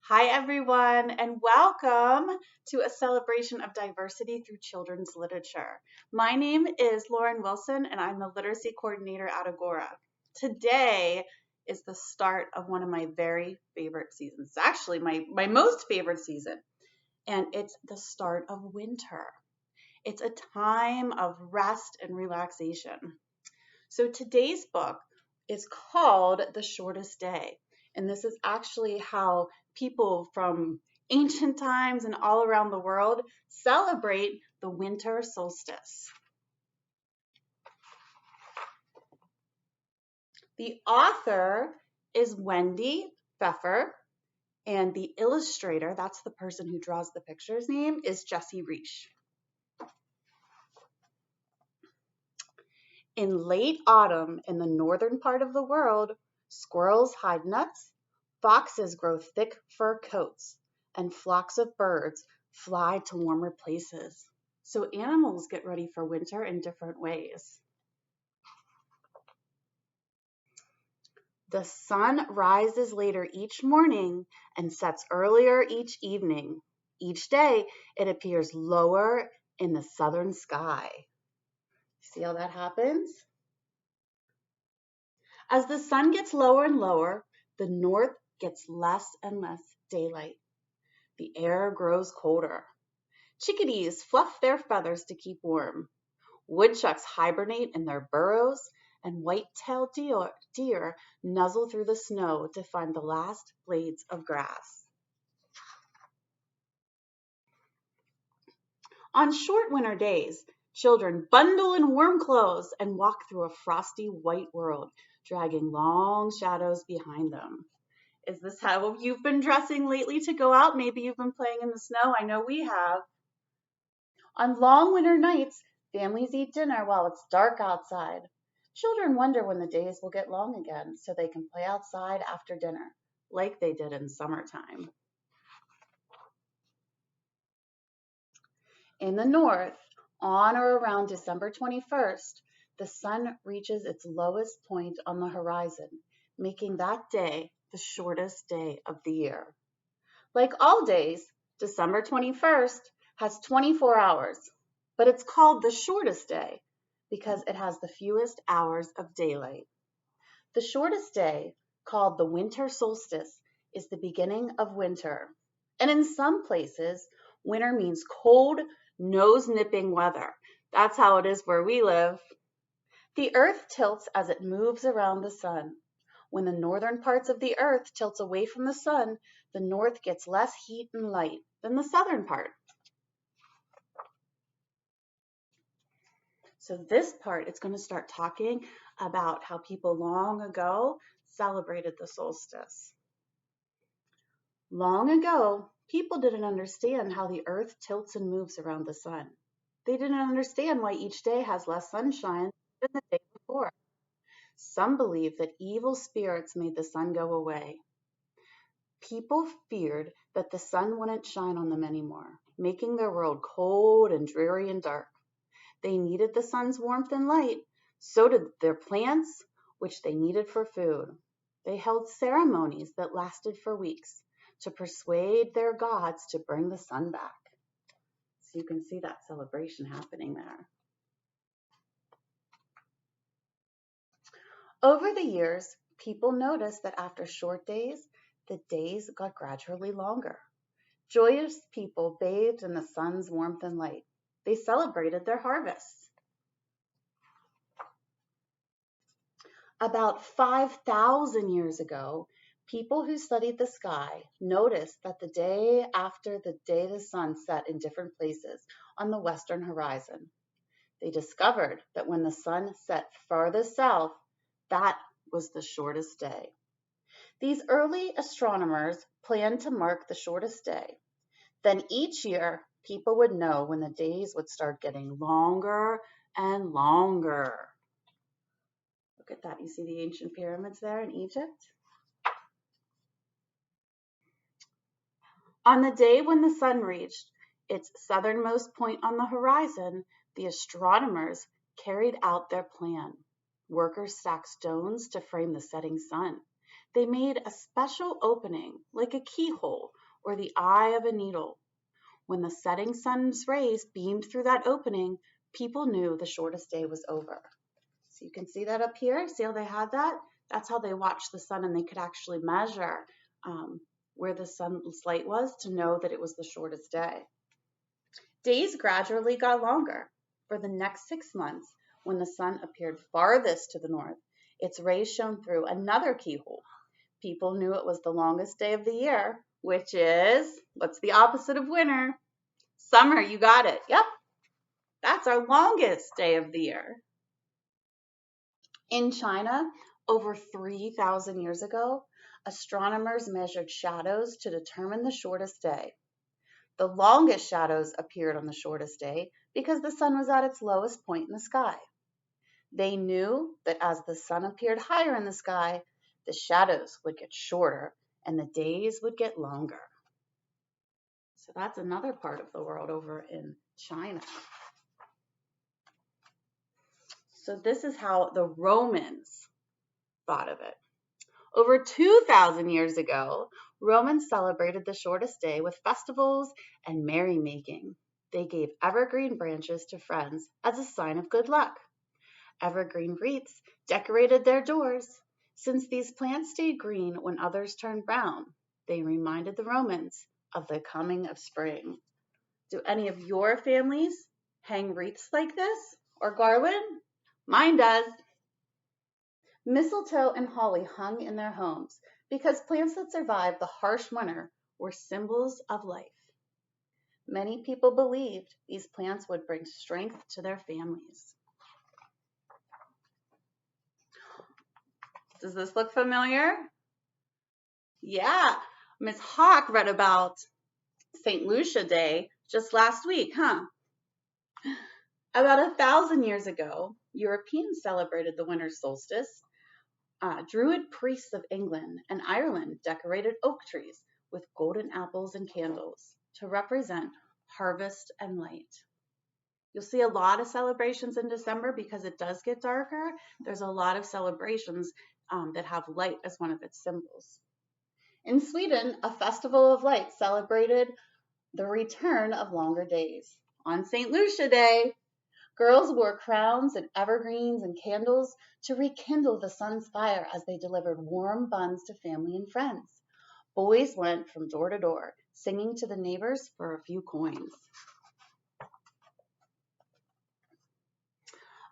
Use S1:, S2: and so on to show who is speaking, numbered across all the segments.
S1: Hi, everyone, and welcome to a celebration of diversity through children's literature. My name is Lauren Wilson, and I'm the literacy coordinator at Agora. Today is the start of one of my very favorite seasons. It's actually my most favorite season, and it's the start of winter. It's a time of rest and relaxation. So today's book is called The Shortest Day. And this is actually how people from ancient times and all around the world celebrate the winter solstice. The author is Wendy Pfeffer, and the illustrator, that's the person who draws the pictures, name is Jessie Reich. In late autumn in the northern part of the world, squirrels hide nuts, foxes grow thick fur coats, and flocks of birds fly to warmer places. So animals get ready for winter in different ways. The sun rises later each morning and sets earlier each evening. Each day it appears lower in the southern sky. See how that happens? As the sun gets lower and lower, the north gets less and less daylight. The air grows colder. Chickadees fluff their feathers to keep warm. Woodchucks hibernate in their burrows, and white-tailed deer nuzzle through the snow to find the last blades of grass. On short winter days, children bundle in warm clothes and walk through a frosty white world, dragging long shadows behind them. Is this how you've been dressing lately to go out? Maybe you've been playing in the snow. I know we have. On long winter nights, families eat dinner while it's dark outside. Children wonder when the days will get long again so they can play outside after dinner, like they did in summertime. In the north, on or around December 21st, the sun reaches its lowest point on the horizon, making that day the shortest day of the year. Like all days, December 21st has 24 hours, but it's called the shortest day because it has the fewest hours of daylight. The shortest day, called the winter solstice, is the beginning of winter. And in some places, winter means cold, nose-nipping weather. That's how it is where we live. The earth tilts as it moves around the sun. When the northern parts of the earth tilts away from the sun, the north gets less heat and light than the southern part. So this part, it's going to start talking about how people long ago celebrated the solstice. Long ago, people didn't understand how the earth tilts and moves around the sun. They didn't understand why each day has less sunshine than the day before. Some believe that evil spirits made the sun go away. People feared that the sun wouldn't shine on them anymore, making their world cold and dreary and dark. They needed the sun's warmth and light. So did their plants, which they needed for food. They held ceremonies that lasted for weeks to persuade their gods to bring the sun back. So you can see that celebration happening there. Over the years, people noticed that after short days, the days got gradually longer. Joyous people bathed in the sun's warmth and light. They celebrated their harvests. About 5,000 years ago, people who studied the sky noticed that the day after the day the sun set in different places on the western horizon. They discovered that when the sun set farthest south, that was the shortest day. These early astronomers planned to mark the shortest day. Then each year, people would know when the days would start getting longer and longer. Look at that. You see the ancient pyramids there in Egypt? On the day when the sun reached its southernmost point on the horizon, the astronomers carried out their plan. Workers stacked stones to frame the setting sun. They made a special opening, like a keyhole, or the eye of a needle. When the setting sun's rays beamed through that opening, people knew the shortest day was over. So you can see that up here. See how they had that? That's how they watched the sun, and they could actually measure where the sun's light was to know that it was the shortest day. Days gradually got longer. For the next 6 months, when the sun appeared farthest to the north, its rays shone through another keyhole. People knew it was the longest day of the year, which is, what's the opposite of winter? Summer, you got it. Yep, that's our longest day of the year. In China, over 3,000 years ago, astronomers measured shadows to determine the shortest day. The longest shadows appeared on the shortest day because the sun was at its lowest point in the sky. They knew that as the sun appeared higher in the sky, the shadows would get shorter and the days would get longer. So that's another part of the world over in China. So this is how the Romans thought of it. Over 2,000 years ago, Romans celebrated the shortest day with festivals and merrymaking. They gave evergreen branches to friends as a sign of good luck. Evergreen wreaths decorated their doors. Since these plants stayed green when others turned brown, they reminded the Romans of the coming of spring. Do any of your families hang wreaths like this or garland? Mine does. Mistletoe and holly hung in their homes because plants that survived the harsh winter were symbols of life. Many people believed these plants would bring strength to their families. Does this look familiar? Yeah, Ms. Hawk read about St. Lucia Day just last week, huh? About 1,000 years ago, Europeans celebrated the winter solstice. Druid priests of England and Ireland decorated oak trees with golden apples and candles to represent harvest and light. You'll see a lot of celebrations in December because it does get darker. There's a lot of celebrations that have light as one of its symbols. In Sweden, a festival of light celebrated the return of longer days. On St. Lucia Day, girls wore crowns and evergreens and candles to rekindle the sun's fire as they delivered warm buns to family and friends. Boys went from door to door, singing to the neighbors for a few coins.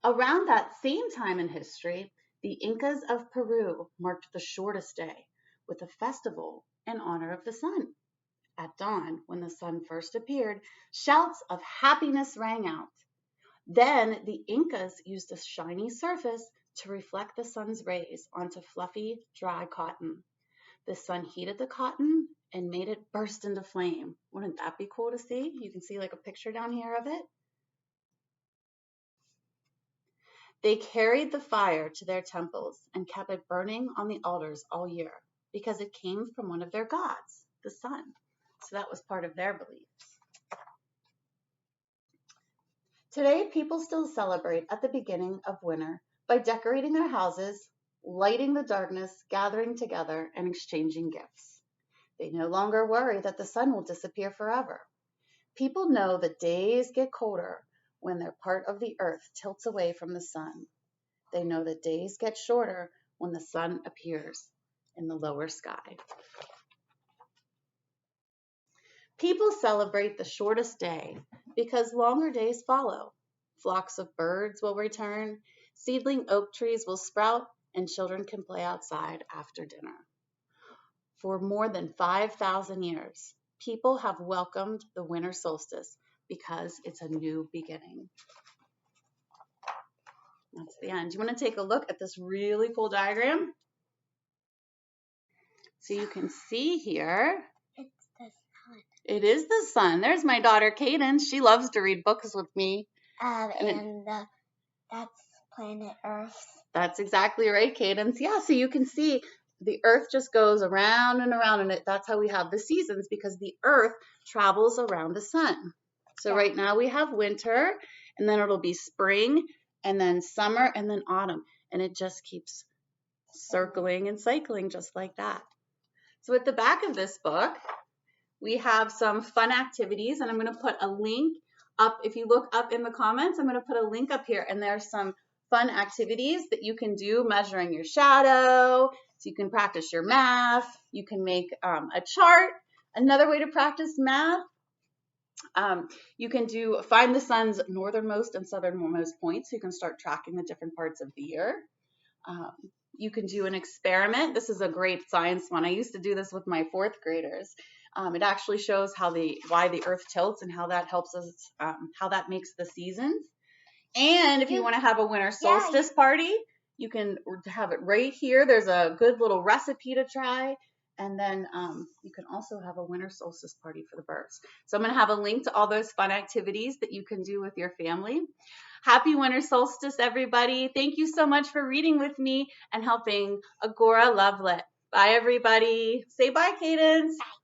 S1: Around that same time in history, the Incas of Peru marked the shortest day with a festival in honor of the sun. At dawn, when the sun first appeared, shouts of happiness rang out. Then the Incas used a shiny surface to reflect the sun's rays onto fluffy, dry cotton. The sun heated the cotton and made it burst into flame. Wouldn't that be cool to see? You can see like a picture down here of it. They carried the fire to their temples and kept it burning on the altars all year because it came from one of their gods, the sun. So that was part of their beliefs. Today, people still celebrate at the beginning of winter by decorating their houses, lighting the darkness, gathering together, and exchanging gifts. They no longer worry that the sun will disappear forever. People know that days get colder when their part of the earth tilts away from the sun. They know that days get shorter when the sun appears in the lower sky. People celebrate the shortest day because longer days follow. Flocks of birds will return, seedling oak trees will sprout, and children can play outside after dinner. For more than 5,000 years, people have welcomed the winter solstice because it's a new beginning. That's the end. You want to take a look at this really cool diagram? So you can see here.
S2: It's the sun.
S1: It is the sun. There's my daughter, Cadence. She loves to read books with me.
S2: That's planet Earth.
S1: That's exactly right, Cadence. Yeah, so you can see the Earth just goes around and around, and that's how we have the seasons, because the Earth travels around the sun. So
S2: Yeah.
S1: Right now we have winter, and then it'll be spring, and then summer, and then autumn. And it just keeps circling and cycling just like that. So at the back of this book, we have some fun activities, and I'm going to put a link up. If you look up in the comments, I'm going to put a link up here, and there's some fun activities that you can do measuring your shadow. So you can practice your math. You can make a chart. Another way to practice math, you can find the sun's northernmost and southernmost points. So you can start tracking the different parts of the year. You can do an experiment. This is a great science one. I used to do this with my 4th graders. It actually shows why the earth tilts and how that helps us, how that makes the seasons. And if you want to have a winter solstice party, you can have it right here. There's a good little recipe to try. And then you can also have a winter solstice party for the birds. So I'm going to have a link to all those fun activities that you can do with your family. Happy winter solstice, everybody. Thank you so much for reading with me and helping Agora Lovelet. Bye, everybody. Say bye, Cadence.
S2: Bye.